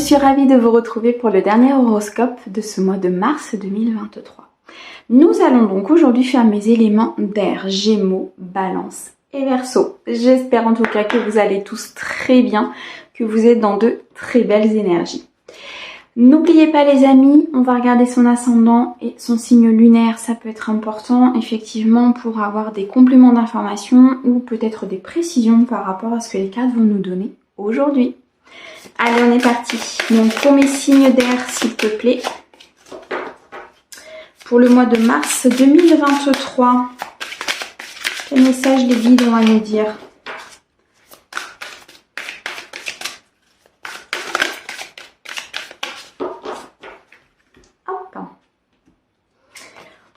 suis ravie de vous retrouver pour le dernier horoscope de ce mois de mars 2023. Nous allons donc aujourd'hui faire mes éléments d'air, Gémeaux, Balance et Verseau. J'espère en tout cas que vous allez tous très bien, que vous êtes dans de très belles énergies. N'oubliez pas les amis, on va regarder son ascendant et son signe lunaire, ça peut être important effectivement pour avoir des compléments d'information ou peut-être des précisions par rapport à ce que les cartes vont nous donner aujourd'hui. Allez, on est parti. Donc pour mes signes d'air, s'il te plaît, pour le mois de mars 2023, quel message les guides vont nous dire ?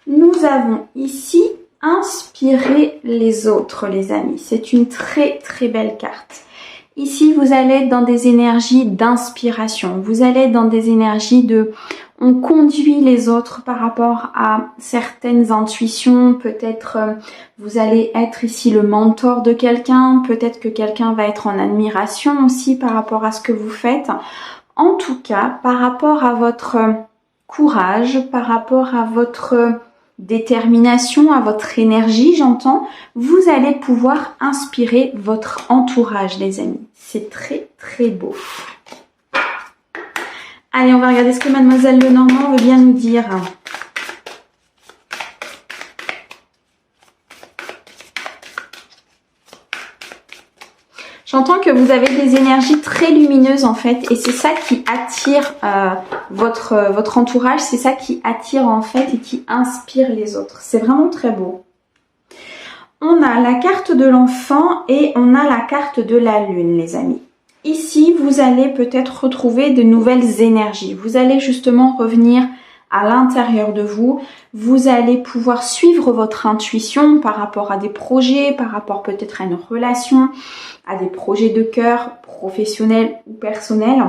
Nous avons ici inspiré les autres, les amis. C'est une très très belle carte. Ici, vous allez être dans des énergies d'inspiration. Vous allez être dans des énergies de... On conduit les autres par rapport à certaines intuitions. Peut-être vous allez être ici le mentor de quelqu'un. Peut-être que quelqu'un va être en admiration aussi par rapport à ce que vous faites. En tout cas, par rapport à votre courage, par rapport à votre... détermination, à votre énergie, j'entends, vous allez pouvoir inspirer votre entourage, les amis. C'est très, très beau. Allez, on va regarder ce que Mademoiselle Lenormand veut bien nous dire. J'entends que vous avez des énergies très lumineuses en fait et c'est ça qui attire votre entourage, c'est ça qui attire en fait et qui inspire les autres. C'est vraiment très beau. On a la carte de l'enfant et on a la carte de la lune, les amis. Ici, vous allez peut-être retrouver de nouvelles énergies. Vous allez justement revenir à l'intérieur de vous. Vous allez pouvoir suivre votre intuition par rapport à des projets, par rapport peut-être à une relation, à des projets de cœur, professionnels ou personnels.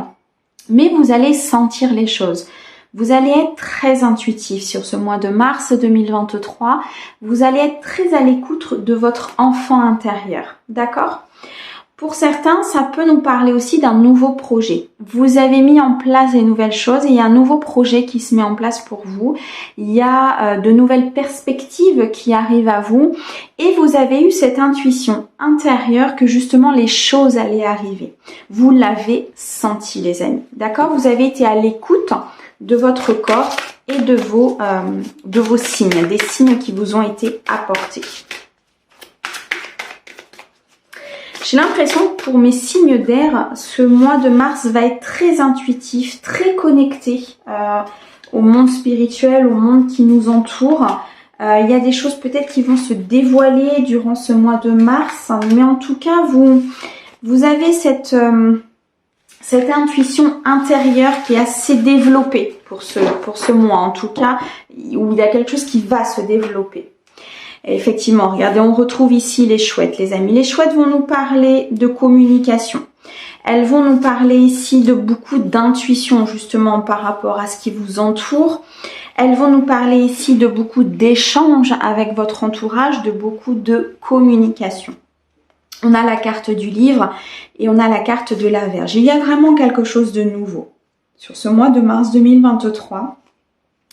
Mais vous allez sentir les choses. Vous allez être très intuitif sur ce mois de mars 2023. Vous allez être très à l'écoute de votre enfant intérieur. D'accord ? Pour certains, ça peut nous parler aussi d'un nouveau projet. Vous avez mis en place des nouvelles choses et il y a un nouveau projet qui se met en place pour vous. Il y a de nouvelles perspectives qui arrivent à vous et vous avez eu cette intuition intérieure que justement les choses allaient arriver. Vous l'avez senti, les amis. D'accord ? Vous avez été à l'écoute de votre corps et de vos signes, des signes qui vous ont été apportés. J'ai l'impression que pour mes signes d'air, ce mois de mars va être très intuitif, très connecté au monde spirituel, au monde qui nous entoure. Il y a des choses peut-être qui vont se dévoiler durant ce mois de mars, mais en tout cas, vous avez cette intuition intérieure qui est assez développée pour ce mois, en tout cas, où il y a quelque chose qui va se développer. Et effectivement, regardez, on retrouve ici les chouettes, les amis. Les chouettes vont nous parler de communication. Elles vont nous parler ici de beaucoup d'intuition, justement, par rapport à ce qui vous entoure. Elles vont nous parler ici de beaucoup d'échanges avec votre entourage, de beaucoup de communication. On a la carte du livre et on a la carte de la Vierge. Il y a vraiment quelque chose de nouveau. Sur ce mois de mars 2023,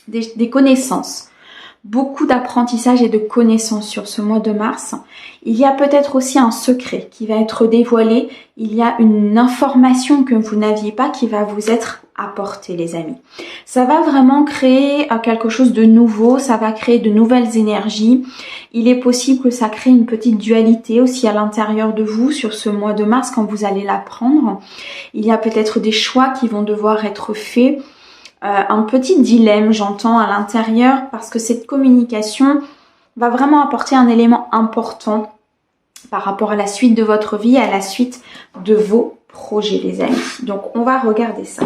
des connaissances. Beaucoup d'apprentissage et de connaissances sur ce mois de mars. Il y a peut-être aussi un secret qui va être dévoilé. Il y a une information que vous n'aviez pas qui va vous être apportée, les amis. Ça va vraiment créer quelque chose de nouveau. Ça va créer de nouvelles énergies. Il est possible que ça crée une petite dualité aussi à l'intérieur de vous sur ce mois de mars quand vous allez l'apprendre. Il y a peut-être des choix qui vont devoir être faits. Un petit dilemme, j'entends, à l'intérieur, parce que cette communication va vraiment apporter un élément important par rapport à la suite de votre vie, à la suite de vos projets, les amis. Donc, on va regarder ça.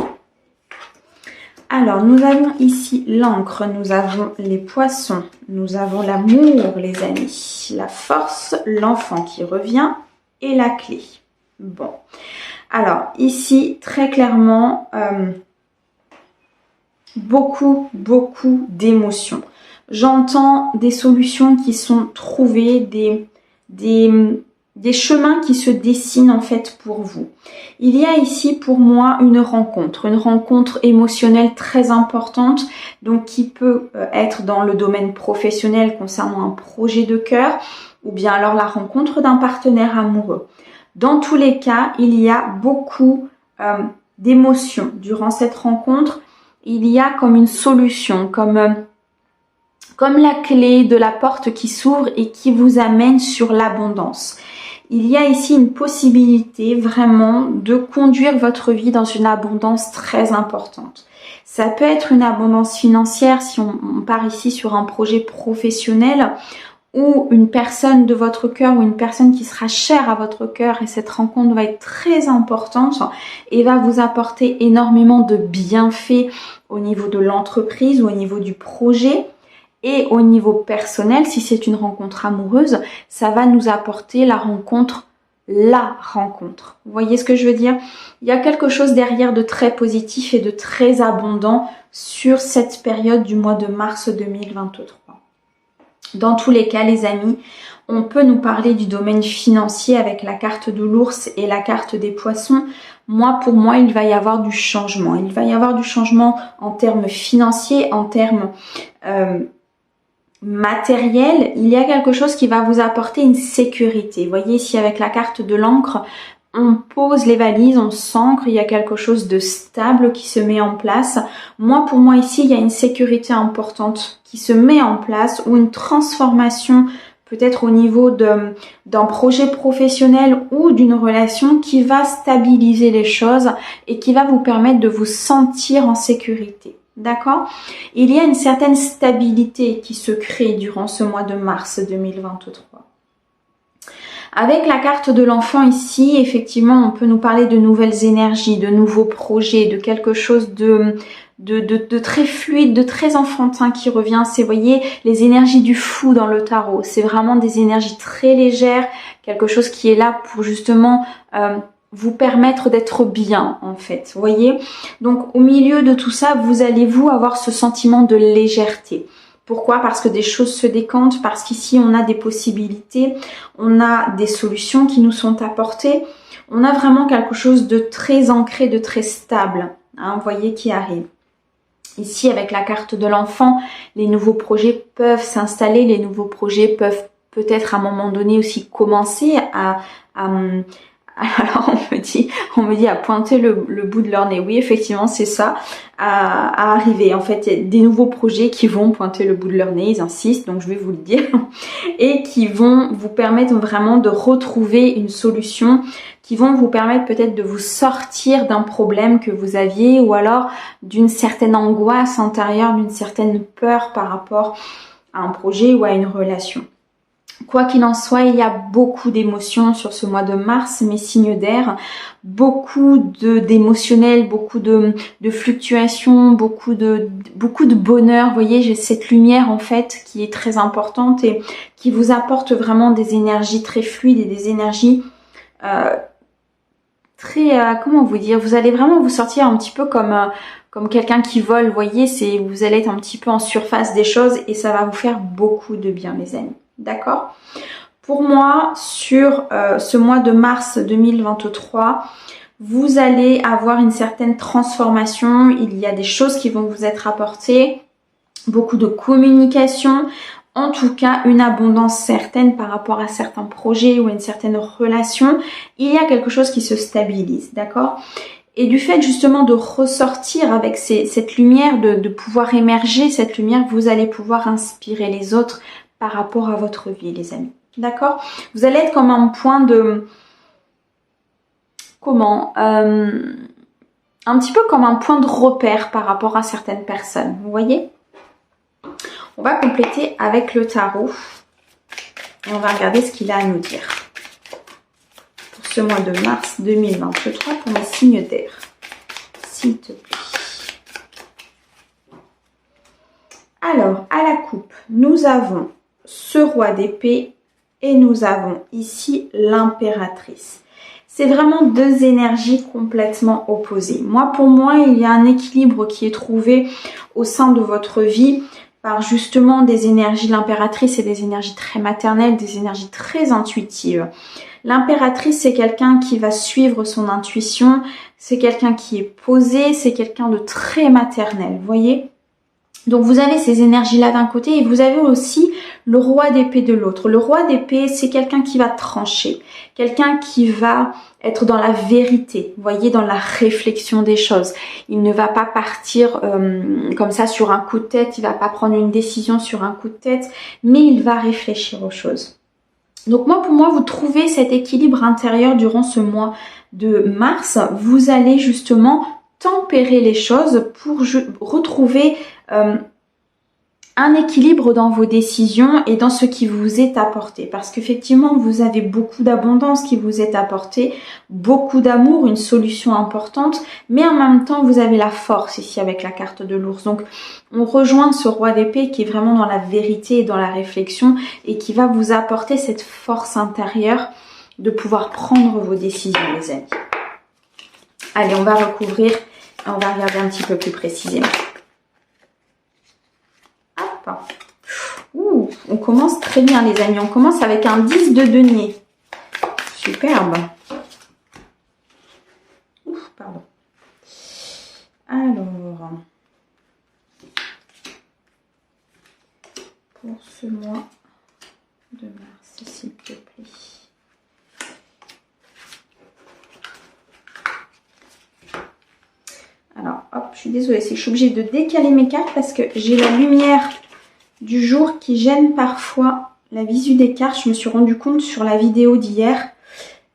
Alors, nous avons ici l'encre, nous avons les poissons, nous avons l'amour, les amis, la force, l'enfant qui revient et la clé. Bon, alors, ici, très clairement... beaucoup d'émotions. J'entends des solutions qui sont trouvées, des des chemins qui se dessinent en fait pour vous. Il y a ici pour moi une rencontre émotionnelle très importante, donc qui peut être dans le domaine professionnel concernant un projet de cœur, ou bien alors la rencontre d'un partenaire amoureux. Dans tous les cas, il y a beaucoup d'émotions durant cette rencontre. Il y a comme une solution, comme la clé de la porte qui s'ouvre et qui vous amène sur l'abondance. Il y a ici une possibilité vraiment de conduire votre vie dans une abondance très importante. Ça peut être une abondance financière si on part ici sur un projet professionnel, ou une personne de votre cœur ou une personne qui sera chère à votre cœur, et cette rencontre va être très importante et va vous apporter énormément de bienfaits au niveau de l'entreprise ou au niveau du projet. Et au niveau personnel, si c'est une rencontre amoureuse, ça va nous apporter la rencontre. Vous voyez ce que je veux dire? Il y a quelque chose derrière de très positif et de très abondant sur cette période du mois de mars 2023. Dans tous les cas, les amis, on peut nous parler du domaine financier avec la carte de l'ours et la carte des poissons. Pour moi, il va y avoir du changement. Il va y avoir du changement en termes financiers, en termes matériels. Il y a quelque chose qui va vous apporter une sécurité. Vous voyez ici avec la carte de l'encre, on pose les valises, on s'ancre, il y a quelque chose de stable qui se met en place. Pour moi ici, il y a une sécurité importante qui se met en place, ou une transformation peut-être au niveau d'un projet professionnel ou d'une relation qui va stabiliser les choses et qui va vous permettre de vous sentir en sécurité. D'accord? Il y a une certaine stabilité qui se crée durant ce mois de mars 2023. Avec la carte de l'enfant ici, effectivement, on peut nous parler de nouvelles énergies, de nouveaux projets, de quelque chose de très fluide, de très enfantin qui revient. C'est, vous voyez, les énergies du fou dans le tarot. C'est vraiment des énergies très légères, quelque chose qui est là pour justement vous permettre d'être bien, en fait. Vous voyez? Donc, au milieu de tout ça, vous allez avoir ce sentiment de légèreté. Pourquoi? Parce que des choses se décantent, parce qu'ici on a des possibilités, on a des solutions qui nous sont apportées, on a vraiment quelque chose de très ancré, de très stable, vous voyez, qui arrive. Ici, avec la carte de l'enfant, les nouveaux projets peuvent s'installer, les nouveaux projets peuvent peut-être à un moment donné aussi commencer alors on me dit à pointer le bout de leur nez. Oui, effectivement, c'est ça, à arriver. En fait, il y a des nouveaux projets qui vont pointer le bout de leur nez, ils insistent, donc je vais vous le dire, et qui vont vous permettre vraiment de retrouver une solution, qui vont vous permettre peut-être de vous sortir d'un problème que vous aviez, ou alors d'une certaine angoisse intérieure, d'une certaine peur par rapport à un projet ou à une relation. Quoi qu'il en soit, il y a beaucoup d'émotions sur ce mois de mars, mes signes d'air, beaucoup d'émotionnel, beaucoup de fluctuations, beaucoup de bonheur. Vous voyez, j'ai cette lumière en fait qui est très importante et qui vous apporte vraiment des énergies très fluides et des énergies très, comment vous dire, vous allez vraiment vous sortir un petit peu comme quelqu'un qui vole, vous voyez, vous allez être un petit peu en surface des choses et ça va vous faire beaucoup de bien, les amis. D'accord? Pour moi, sur ce mois de mars 2023, vous allez avoir une certaine transformation. Il y a des choses qui vont vous être apportées, beaucoup de communication, en tout cas une abondance certaine par rapport à certains projets ou à une certaine relation. Il y a quelque chose qui se stabilise, d'accord? Et du fait justement de ressortir avec cette lumière, de pouvoir émerger cette lumière, vous allez pouvoir inspirer les autres par rapport à votre vie, les amis. D'accord? Vous allez être comme un point de... un petit peu comme un point de repère par rapport à certaines personnes. Vous voyez? On va compléter avec le tarot. Et on va regarder ce qu'il a à nous dire. Pour ce mois de mars 2023, pour mes signes d'air. S'il te plaît. Alors, à la coupe, nous avons ce roi d'épée et nous avons ici l'impératrice. C'est vraiment deux énergies complètement opposées. Pour moi, il y a un équilibre qui est trouvé au sein de votre vie. par justement des énergies. L'impératrice, et des énergies très maternelles, des énergies très intuitives. L'impératrice, c'est quelqu'un qui va suivre son intuition, c'est quelqu'un qui est posé, c'est quelqu'un de très maternel, vous voyez? Donc vous avez ces énergies-là d'un côté et vous avez aussi le roi d'épée de l'autre. Le roi d'épée, c'est quelqu'un qui va trancher, quelqu'un qui va être dans la vérité, vous voyez, dans la réflexion des choses. Il ne va pas partir comme ça sur un coup de tête, il va pas prendre une décision sur un coup de tête, mais il va réfléchir aux choses. Donc moi, pour moi, vous trouvez cet équilibre intérieur durant ce mois de mars. Vous allez justement tempérer les choses pour retrouver un équilibre dans vos décisions et dans ce qui vous est apporté. Parce qu'effectivement, vous avez beaucoup d'abondance qui vous est apportée, beaucoup d'amour, une solution importante, mais en même temps, vous avez la force ici avec la carte de l'ours. Donc, on rejoint ce roi d'épée qui est vraiment dans la vérité et dans la réflexion et qui va vous apporter cette force intérieure de pouvoir prendre vos décisions, les amis. Allez, on va recouvrir, on va regarder un petit peu plus précisément. Ouh, on commence très bien les amis, on commence avec un 10 de denier. Superbe. Ouf, pardon. Alors, pour ce mois de mars, s'il te plaît. Alors, hop, je suis désolée, c'est que je suis obligée de décaler mes cartes parce que j'ai la lumière du jour qui gêne parfois la visu des cartes. Je me suis rendu compte sur la vidéo d'hier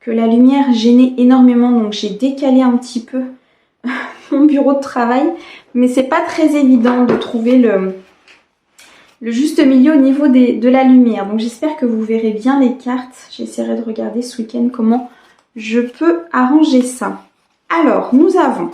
que la lumière gênait énormément, donc j'ai décalé un petit peu mon bureau de travail, mais c'est pas très évident de trouver le juste milieu au niveau de la lumière. Donc j'espère que vous verrez bien les cartes. J'essaierai de regarder ce week-end comment je peux arranger ça. Alors, nous avons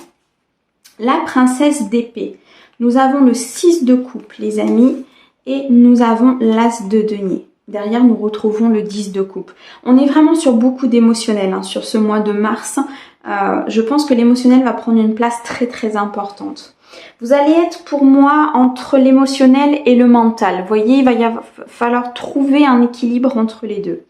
la princesse d'épée. Nous avons le 6 de coupe, les amis. Et nous avons l'as de denier. Derrière, nous retrouvons le 10 de coupe. On est vraiment sur beaucoup d'émotionnel sur ce mois de mars. Je pense que l'émotionnel va prendre une place très très importante. Vous allez être pour moi entre l'émotionnel et le mental. Vous voyez, il va falloir trouver un équilibre entre les deux.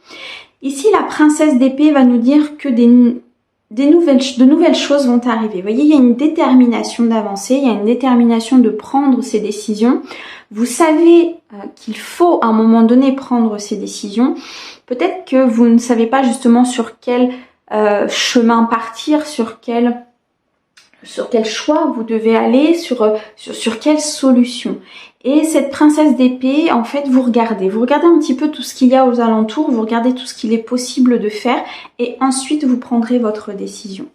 Ici, la princesse d'épée va nous dire que de nouvelles choses vont arriver. Vous voyez, il y a une détermination d'avancer, il y a une détermination de prendre ses décisions. Vous savez qu'il faut à un moment donné prendre ces décisions. Peut-être que vous ne savez pas justement sur quel chemin partir, sur quel choix vous devez aller, sur quelle solution. Et cette princesse d'épée, en fait, vous regardez un petit peu tout ce qu'il y a aux alentours, vous regardez tout ce qu'il est possible de faire et ensuite vous prendrez votre décision.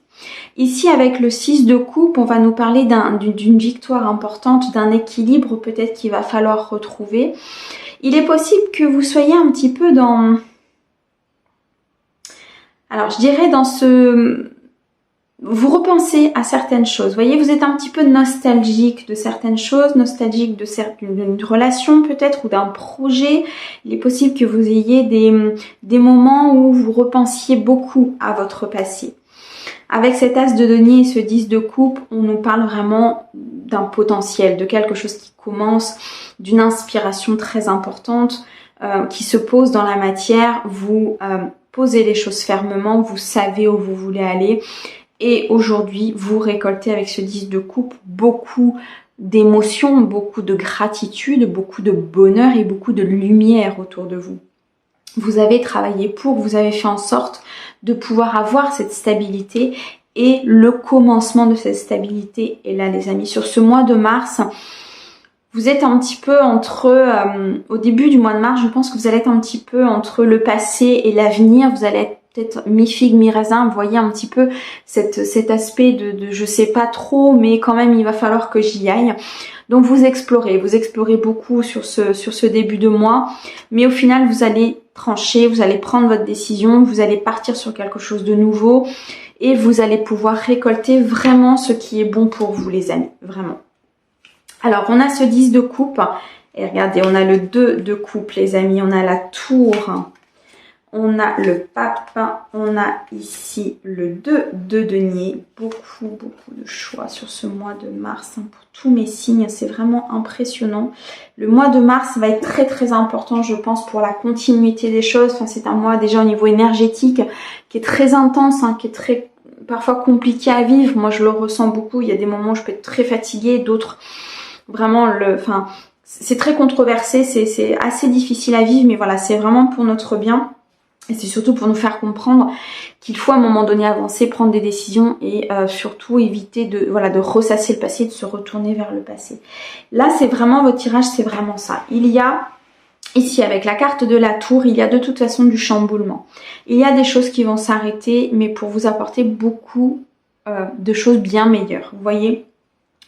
Ici, avec le 6 de coupe, on va nous parler d'une victoire importante, d'un équilibre peut-être qu'il va falloir retrouver. Il est possible que vous soyez un petit peu dans... Alors, je dirais dans ce... Vous repensez à certaines choses. Vous voyez, vous êtes un petit peu nostalgique de certaines choses, nostalgique d'une relation peut-être ou d'un projet. Il est possible que vous ayez des moments où vous repensiez beaucoup à votre passé. Avec cet as de denier et ce 10 de coupe, on nous parle vraiment d'un potentiel, de quelque chose qui commence, d'une inspiration très importante qui se pose dans la matière. Vous posez les choses fermement, vous savez où vous voulez aller. Et aujourd'hui, vous récoltez avec ce 10 de coupe beaucoup d'émotions, beaucoup de gratitude, beaucoup de bonheur et beaucoup de lumière autour de vous. Vous avez travaillé pour, vous avez fait en sorte de pouvoir avoir cette stabilité et le commencement de cette stabilité est là, les amis. Sur ce mois de mars, vous êtes un petit peu entre, au début du mois de mars, je pense que vous allez être un petit peu entre le passé et l'avenir. Vous allez être peut-être mi-figue, mi-raisin. Vous voyez un petit peu cet aspect de je sais pas trop, mais quand même il va falloir que j'y aille. Donc vous explorez beaucoup sur ce début de mois, mais au final vous allez trancher, vous allez prendre votre décision, vous allez partir sur quelque chose de nouveau et vous allez pouvoir récolter vraiment ce qui est bon pour vous, les amis, vraiment. Alors on a ce 10 de coupe et regardez, on a le 2 de coupe, les amis, on a la tour, On a le pape, on a ici le 2 de denier. Beaucoup de choix sur ce mois de mars pour tous mes signes. C'est vraiment impressionnant. Le mois de mars va être très important, je pense, pour la continuité des choses. Enfin, c'est un mois déjà au niveau énergétique qui est très intense, qui est très parfois compliqué à vivre. Moi, je le ressens beaucoup. Il y a des moments où je peux être très fatiguée, d'autres vraiment c'est très controversé, c'est assez difficile à vivre, mais voilà, c'est vraiment pour notre bien. Et c'est surtout pour nous faire comprendre qu'il faut à un moment donné avancer, prendre des décisions et surtout éviter de ressasser le passé, de se retourner vers le passé. Là, c'est vraiment votre tirage, c'est vraiment ça. Il y a ici avec la carte de la tour, il y a de toute façon du chamboulement. Il y a des choses qui vont s'arrêter, mais pour vous apporter beaucoup de choses bien meilleures. Vous voyez ?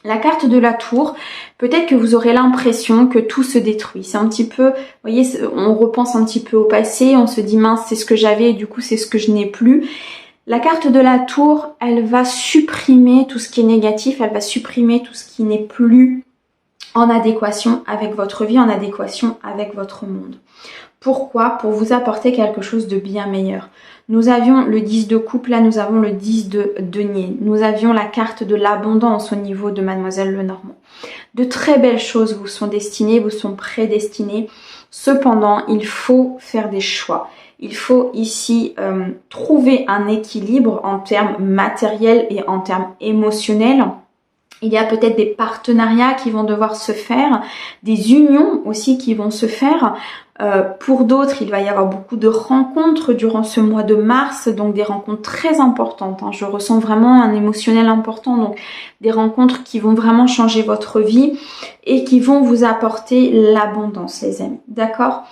La carte de la tour, peut-être que vous aurez l'impression que tout se détruit. C'est un petit peu, vous voyez, on repense un petit peu au passé, on se dit mince, c'est ce que j'avais et du coup c'est ce que je n'ai plus. La carte de la tour, elle va supprimer tout ce qui est négatif, elle va supprimer tout ce qui n'est plus en adéquation avec votre vie, en adéquation avec votre monde. Pourquoi ? Pour vous apporter quelque chose de bien meilleur. Nous avions le 10 de coupe, là nous avons le 10 de denier. Nous avions la carte de l'abondance au niveau de Mademoiselle Lenormand. De très belles choses vous sont destinées, vous sont prédestinées. Cependant, il faut faire des choix. Il faut ici trouver un équilibre en termes matériels et en termes émotionnels. Il y a peut-être des partenariats qui vont devoir se faire, des unions aussi qui vont se faire. Pour d'autres, il va y avoir beaucoup de rencontres durant ce mois de mars, donc des rencontres très importantes. Je ressens vraiment un émotionnel important, donc des rencontres qui vont vraiment changer votre vie et qui vont vous apporter l'abondance, les amis. D'accord ?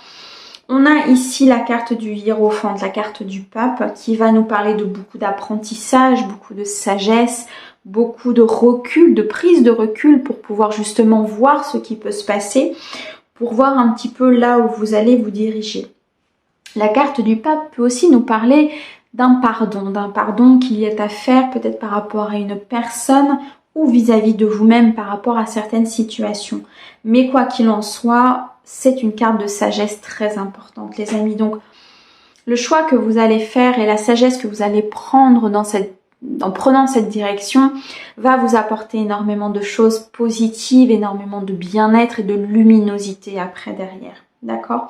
On a ici la carte du hiérophante, la carte du pape, qui va nous parler de beaucoup d'apprentissage, beaucoup de sagesse, beaucoup de recul, de prise de recul pour pouvoir justement voir ce qui peut se passer, pour voir un petit peu là où vous allez vous diriger. La carte du pape peut aussi nous parler d'un pardon qu'il y a à faire peut-être par rapport à une personne ou vis-à-vis de vous-même par rapport à certaines situations. Mais quoi qu'il en soit, c'est une carte de sagesse très importante, les amis. Donc, le choix que vous allez faire et la sagesse que vous allez prendre en prenant cette direction va vous apporter énormément de choses positives, énormément de bien-être et de luminosité après derrière. D'accord ?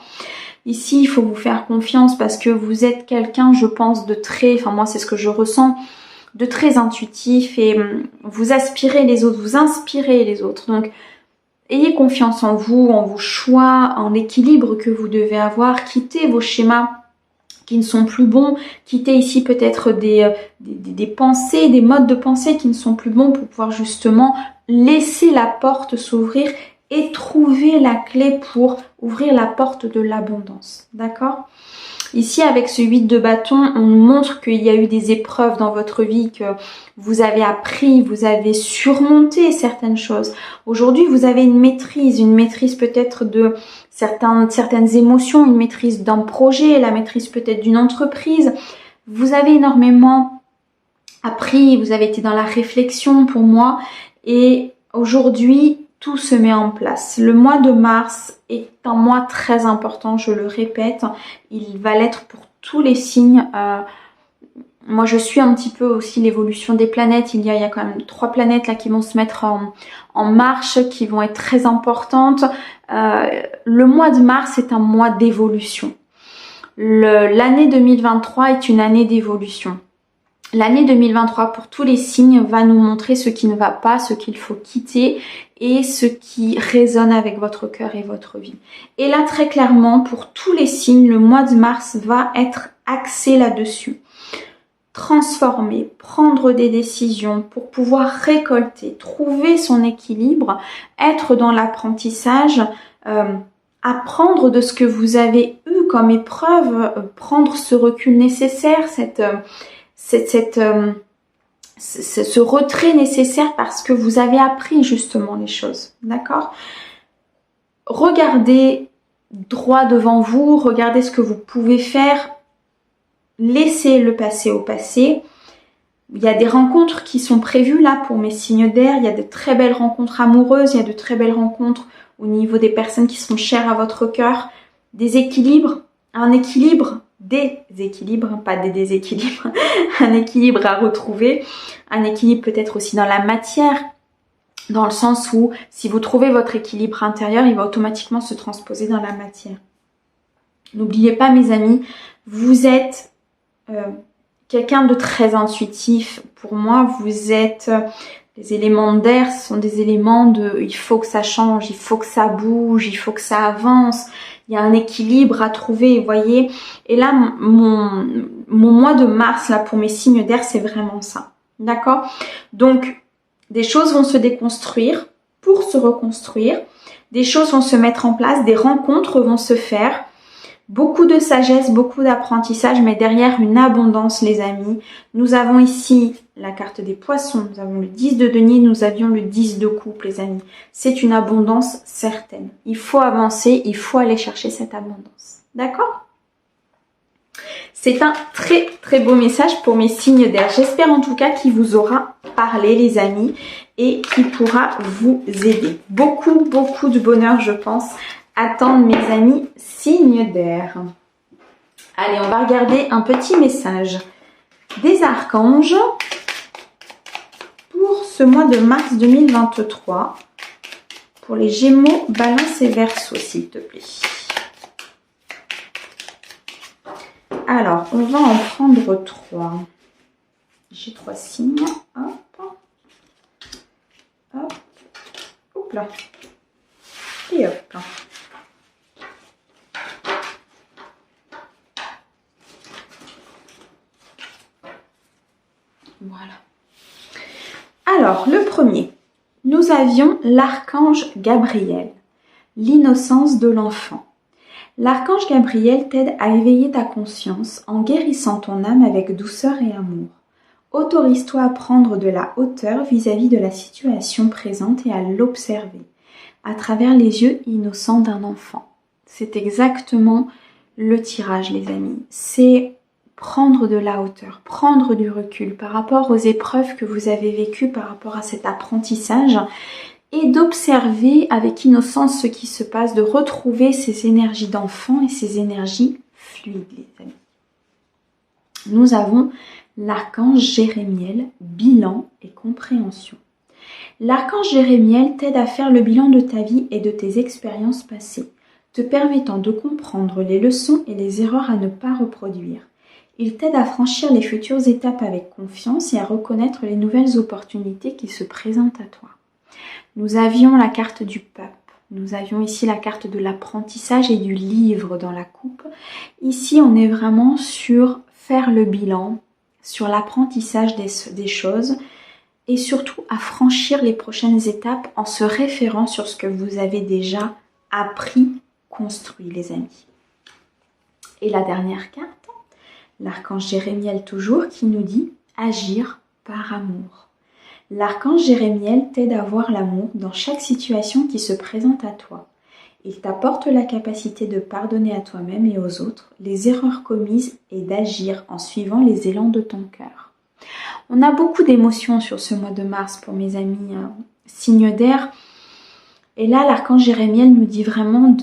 Ici, il faut vous faire confiance parce que vous êtes quelqu'un, je pense, moi c'est ce que je ressens, de très intuitif et vous aspirez les autres, vous inspirez les autres. Donc, ayez confiance en vous, en vos choix, en l'équilibre que vous devez avoir, quittez vos schémas qui ne sont plus bons, quitter ici peut-être des pensées, des modes de pensée qui ne sont plus bons pour pouvoir justement laisser la porte s'ouvrir et trouver la clé pour ouvrir la porte de l'abondance. D'accord ? Ici, avec ce 8 de bâton, on nous montre qu'il y a eu des épreuves dans votre vie, que vous avez appris, vous avez surmonté certaines choses. Aujourd'hui, vous avez une maîtrise peut-être de certaines émotions, une maîtrise d'un projet, la maîtrise peut-être d'une entreprise. Vous avez énormément appris, vous avez été dans la réflexion pour moi et aujourd'hui, tout se met en place. Le mois de mars est un mois très important, je le répète. Il va l'être pour tous les signes. Moi, je suis un petit peu aussi l'évolution des planètes. Il y a quand même 3 planètes là qui vont se mettre en marche, qui vont être très importantes. Le mois de mars est un mois d'évolution. L'année 2023 est une année d'évolution. L'année 2023 pour tous les signes va nous montrer ce qui ne va pas, ce qu'il faut quitter et ce qui résonne avec votre cœur et votre vie. Et là, très clairement, pour tous les signes, le mois de mars va être axé là-dessus. Transformer, prendre des décisions pour pouvoir récolter, trouver son équilibre, être dans l'apprentissage, apprendre de ce que vous avez eu comme épreuve, prendre ce recul nécessaire, ce retrait nécessaire parce que vous avez appris justement les choses, d'accord ? Regardez droit devant vous, regardez ce que vous pouvez faire, laissez le passé au passé. Il y a des rencontres qui sont prévues là pour mes signes d'air, il y a de très belles rencontres amoureuses, il y a de très belles rencontres au niveau des personnes qui sont chères à votre cœur, des équilibres, un équilibre déséquilibre, pas des déséquilibres, un équilibre à retrouver, un équilibre peut-être aussi dans la matière, dans le sens où si vous trouvez votre équilibre intérieur, il va automatiquement se transposer dans la matière. N'oubliez pas mes amis, vous êtes quelqu'un de très intuitif. Pour moi, vous êtes... Les éléments d'air sont des éléments de il faut que ça change, il faut que ça bouge, il faut que ça avance. Il y a un équilibre à trouver, vous voyez. Et là, mon mois de mars, là, pour mes signes d'air, c'est vraiment ça. D'accord? Donc, des choses vont se déconstruire pour se reconstruire. Des choses vont se mettre en place, des rencontres vont se faire. Beaucoup de sagesse, beaucoup d'apprentissage, mais derrière une abondance, les amis. Nous avons ici la carte des poissons, nous avons le 10 de denier, nous avions le 10 de coupe, les amis. C'est une abondance certaine. Il faut avancer, il faut aller chercher cette abondance. D'accord? C'est un très très beau message pour mes signes d'air. J'espère en tout cas qu'il vous aura parlé, les amis, et qu'il pourra vous aider. Beaucoup de bonheur, je pense, attendent mes amis signes d'air. Allez, on va regarder un petit message des archanges pour ce mois de mars 2023 pour les Gémeaux, Balance et Verseau, s'il te plaît. Alors, on va en prendre 3. J'ai 3 signes. Hop. Hop. Hop là. Et hop là. Voilà. Alors, le premier, nous avions l'archange Gabriel, l'innocence de l'enfant. L'archange Gabriel t'aide à éveiller ta conscience en guérissant ton âme avec douceur et amour. Autorise-toi à prendre de la hauteur vis-à-vis de la situation présente et à l'observer à travers les yeux innocents d'un enfant. C'est exactement le tirage, les amis. C'est prendre de la hauteur, prendre du recul par rapport aux épreuves que vous avez vécues, par rapport à cet apprentissage et d'observer avec innocence ce qui se passe, de retrouver ces énergies d'enfant et ces énergies fluides, les amis. Nous avons l'archange Jérémiel, bilan et compréhension. L'archange Jérémiel t'aide à faire le bilan de ta vie et de tes expériences passées, te permettant de comprendre les leçons et les erreurs à ne pas reproduire. Il t'aide à franchir les futures étapes avec confiance et à reconnaître les nouvelles opportunités qui se présentent à toi. Nous avions la carte du pape. Nous avions ici la carte de l'apprentissage et du livre dans la coupe. Ici, on est vraiment sur faire le bilan, sur l'apprentissage des choses et surtout à franchir les prochaines étapes en se référant sur ce que vous avez déjà appris, construit, les amis. Et la dernière carte, l'archange Jérémiel toujours, qui nous dit « Agir par amour ». L'archange Jérémiel t'aide à voir l'amour dans chaque situation qui se présente à toi. Il t'apporte la capacité de pardonner à toi-même et aux autres les erreurs commises et d'agir en suivant les élans de ton cœur. On a beaucoup d'émotions sur ce mois de mars pour mes amis signes d'air. Et là, l'archange Jérémiel nous dit vraiment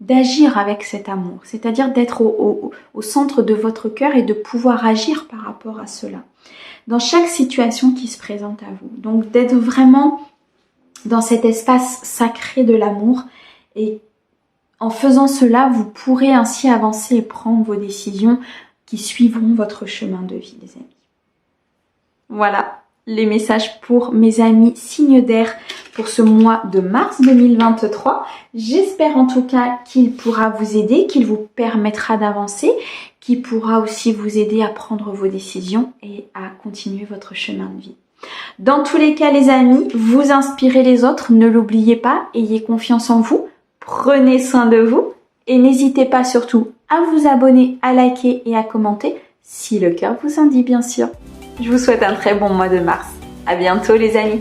d'agir avec cet amour, c'est-à-dire d'être au centre de votre cœur et de pouvoir agir par rapport à cela, dans chaque situation qui se présente à vous. Donc d'être vraiment dans cet espace sacré de l'amour et en faisant cela, vous pourrez ainsi avancer et prendre vos décisions qui suivront votre chemin de vie, les amis. Voilà les messages pour mes amis signes d'air pour ce mois de mars 2023. J'espère en tout cas qu'il pourra vous aider, qu'il vous permettra d'avancer, qu'il pourra aussi vous aider à prendre vos décisions et à continuer votre chemin de vie. Dans tous les cas, les amis, vous inspirez les autres, ne l'oubliez pas, ayez confiance en vous, prenez soin de vous et n'hésitez pas surtout à vous abonner, à liker et à commenter si le cœur vous en dit, bien sûr. Je vous souhaite un très bon mois de mars. À bientôt, les amis.